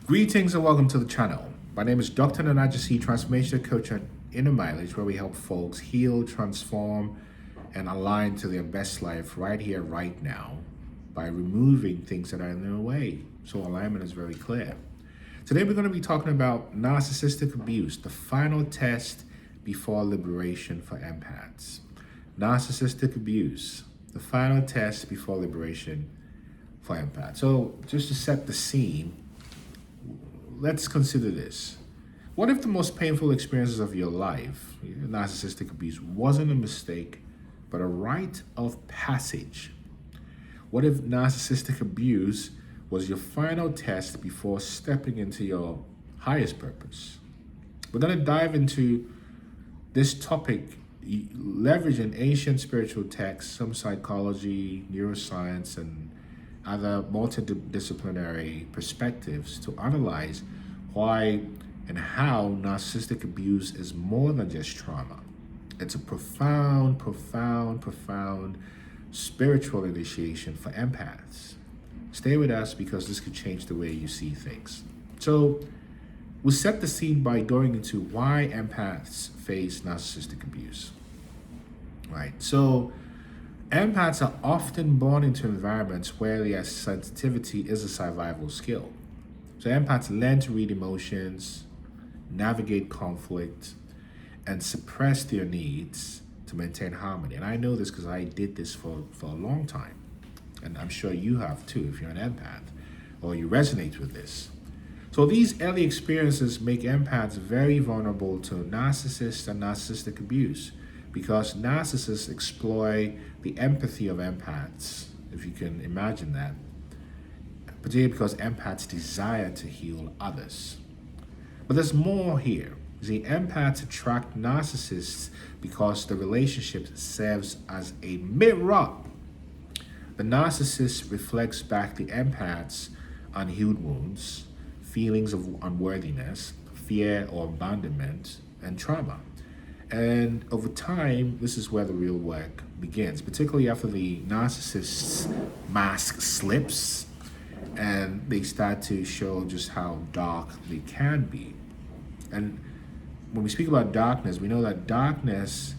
Greetings and welcome to the channel. My name is Dr. Gyesie, transformational coach at Inner Mileage, where we help folks heal, transform, and align to their best life right here, right now, by removing things that are in their way. So alignment is very clear. Today we're going to be talking about narcissistic abuse, the final test before liberation for empaths. Narcissistic abuse, the final test before liberation for empaths. So just to set the scene, let's consider this. What if the most painful experiences of your life, narcissistic abuse, wasn't a mistake, but a rite of passage? What if narcissistic abuse was your final test before stepping into your highest purpose? We're going to dive into this topic, leveraging ancient spiritual texts, some psychology, neuroscience, and other multidisciplinary perspectives to analyze why and how narcissistic abuse is more than just trauma. It's a profound spiritual initiation for empaths. Stay with us because this could change the way you see things. So we'll set the scene by going into why empaths face narcissistic abuse. Right. So empaths are often born into environments where their sensitivity is a survival skill. So empaths learn to read emotions, navigate conflict, and suppress their needs to maintain harmony. And I know this because I did this for a long time. And I'm sure you have too if you're an empath or you resonate with this. So these early experiences make empaths very vulnerable to narcissists and narcissistic abuse, because narcissists exploit the empathy of empaths, if you can imagine that, particularly because empaths desire to heal others. But there's more here. The empaths attract narcissists because the relationship serves as a mirror. The narcissist reflects back the empath's unhealed wounds, feelings of unworthiness, fear or abandonment, and trauma. And over time, this is where the real work begins, particularly after the narcissist's mask slips and they start to show just how dark they can be. And when we speak about darkness, we know that darkness,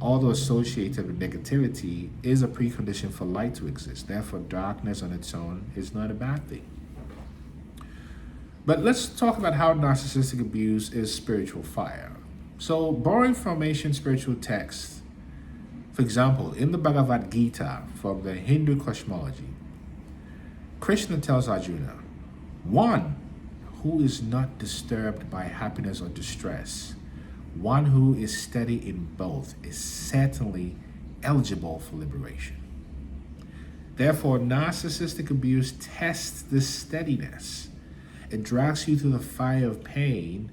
although associated with negativity, is a precondition for light to exist. Therefore, darkness on its own is not a bad thing. But let's talk about how narcissistic abuse is spiritual fire. So, borrowing from ancient spiritual texts, for example, in the Bhagavad Gita from the Hindu cosmology, Krishna tells Arjuna, one who is not disturbed by happiness or distress, one who is steady in both, is certainly eligible for liberation. Therefore, narcissistic abuse tests this steadiness. It drags you through the fire of pain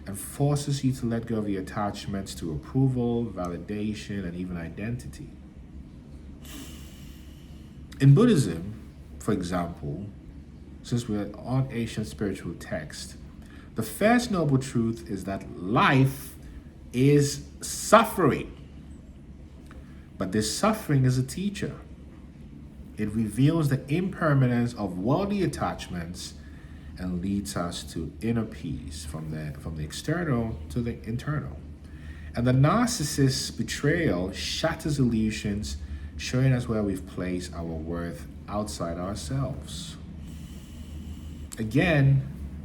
and forces you to let go of your attachments to approval, validation, and even identity. In Buddhism, for example, since we're on ancient spiritual text, the first noble truth is that life is suffering. But this suffering is a teacher. It reveals the impermanence of worldly attachments and leads us to inner peace, from the external to the internal. And the narcissist's betrayal shatters illusions, showing us where we've placed our worth outside ourselves. Again,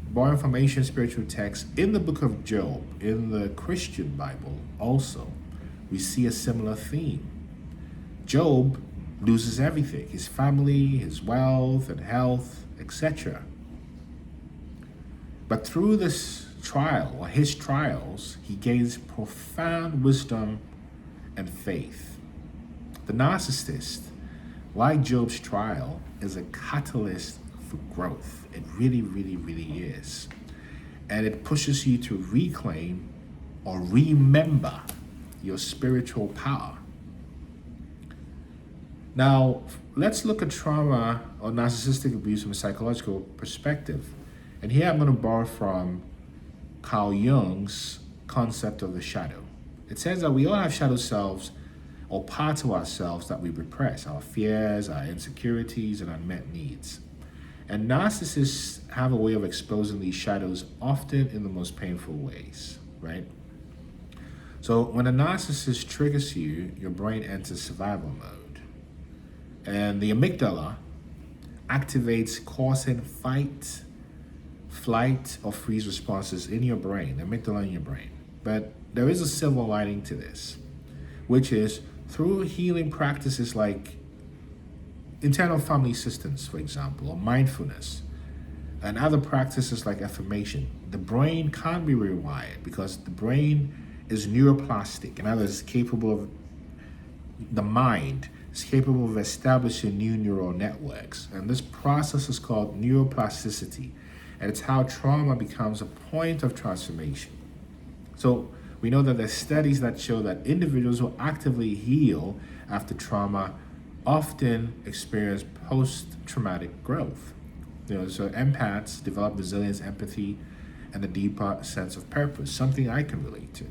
borrowing from ancient spiritual texts, in the book of Job, in the Christian Bible also, we see a similar theme. Job loses everything, his family, his wealth and health, etc. But through this trial, or his trials, he gains profound wisdom and faith. The narcissist, like Job's trial, is a catalyst for growth. It really is. And it pushes you to reclaim or remember your spiritual power. Now, let's look at trauma or narcissistic abuse from a psychological perspective. And here I'm going to borrow from Carl Jung's concept of the shadow. It says that we all have shadow selves or parts of ourselves that we repress, our fears, our insecurities, and unmet needs. And narcissists have a way of exposing these shadows, often in the most painful ways, right? So when a narcissist triggers you, your brain enters survival mode. And the amygdala activates, causing fight, flight, or freeze responses in your brain, the amygdala in your brain. But there is a silver lining to this, which is through healing practices like internal family systems, for example, or mindfulness, and other practices like affirmation, the brain can be rewired because the brain is neuroplastic. In other words, the mind is capable of establishing new neural networks. And this process is called neuroplasticity. And it's how trauma becomes a point of transformation. So we know that there's studies that show that individuals who actively heal after trauma often experience post-traumatic growth. So empaths develop resilience, empathy, and a deeper sense of purpose, something I can relate to.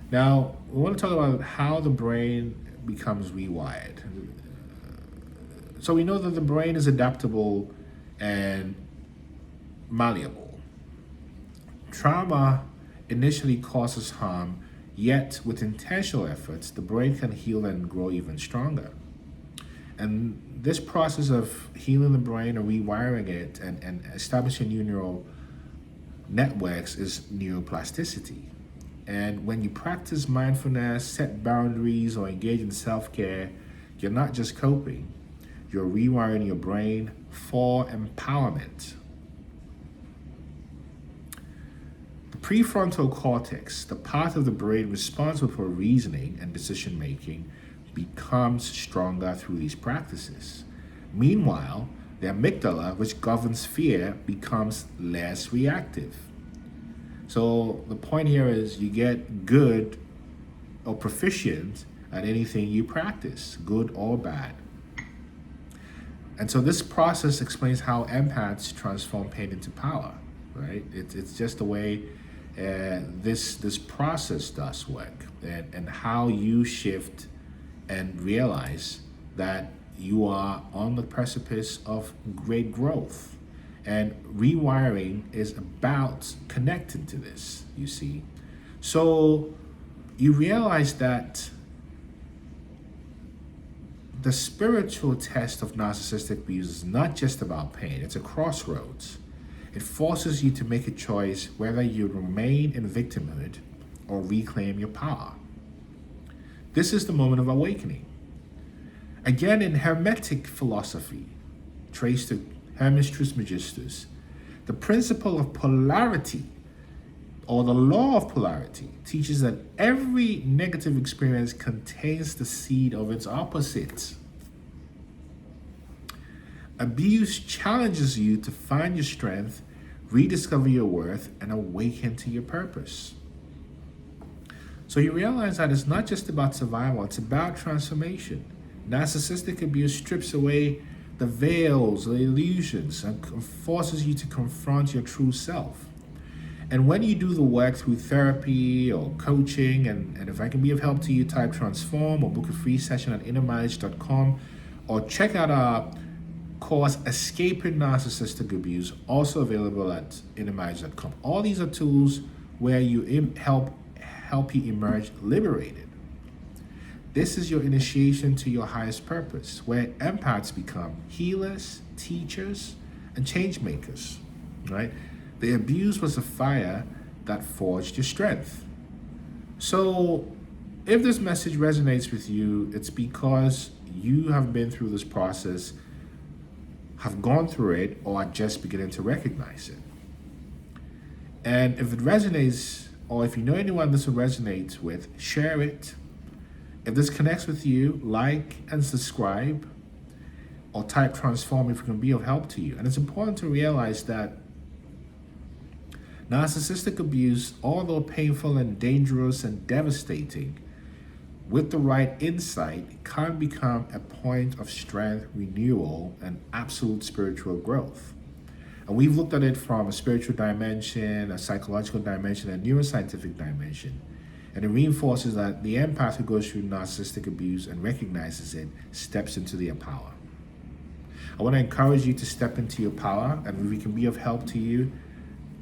Now, we want to talk about how the brain becomes rewired. So we know that the brain is adaptable and malleable. Trauma initially causes harm, yet with intentional efforts, the brain can heal and grow even stronger. And this process of healing the brain or rewiring it and establishing new neural networks is neuroplasticity. And when you practice mindfulness, set boundaries, or engage in self-care, you're not just coping, you're rewiring your brain for empowerment. The prefrontal cortex, the part of the brain responsible for reasoning and decision-making, becomes stronger through these practices. Meanwhile, the amygdala, which governs fear, becomes less reactive. So the point here is you get good or proficient at anything you practice, good or bad. And so this process explains how empaths transform pain into power, right? It's just the way this process does work, and how you shift and realize that you are on the precipice of great growth. And rewiring is about connecting to this, you see. So you realize that the spiritual test of narcissistic abuse is not just about pain, it's a crossroads. It forces you to make a choice whether you remain in victimhood or reclaim your power. This is the moment of awakening. Again, in Hermetic philosophy, traced to Hermes Trismegistus, the principle of polarity, or the law of polarity, teaches that every negative experience contains the seed of its opposite. Abuse challenges you to find your strength, rediscover your worth, and awaken to your purpose. So you realize that it's not just about survival, it's about transformation. Narcissistic abuse strips away the veils, the illusions, and forces you to confront your true self. And when you do the work through therapy or coaching, and if I can be of help to you, type transform or book a free session at innermarriage.com, or check out our course, Escaping Narcissistic Abuse, also available at innermarriage.com. All these are tools where you help you emerge liberated. This is your initiation to your highest purpose, where empaths become healers, teachers, and changemakers, right? The abuse was a fire that forged your strength. So if this message resonates with you, it's because you have been through this process, have gone through it, or are just beginning to recognize it. And if it resonates, or if you know anyone this will resonate with, share it. If this connects with you, like and subscribe, or type transform if it can be of help to you. And it's important to realize that narcissistic abuse, although painful and dangerous and devastating, with the right insight, can become a point of strength, renewal, and absolute spiritual growth. And we've looked at it from a spiritual dimension, a psychological dimension, a neuroscientific dimension. And it reinforces that the empath who goes through narcissistic abuse and recognizes it steps into their power. I want to encourage you to step into your power, and if we can be of help to you,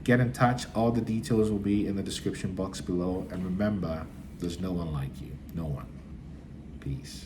get in touch. All the details will be in the description box below. And remember, there's no one like you. No one. Peace.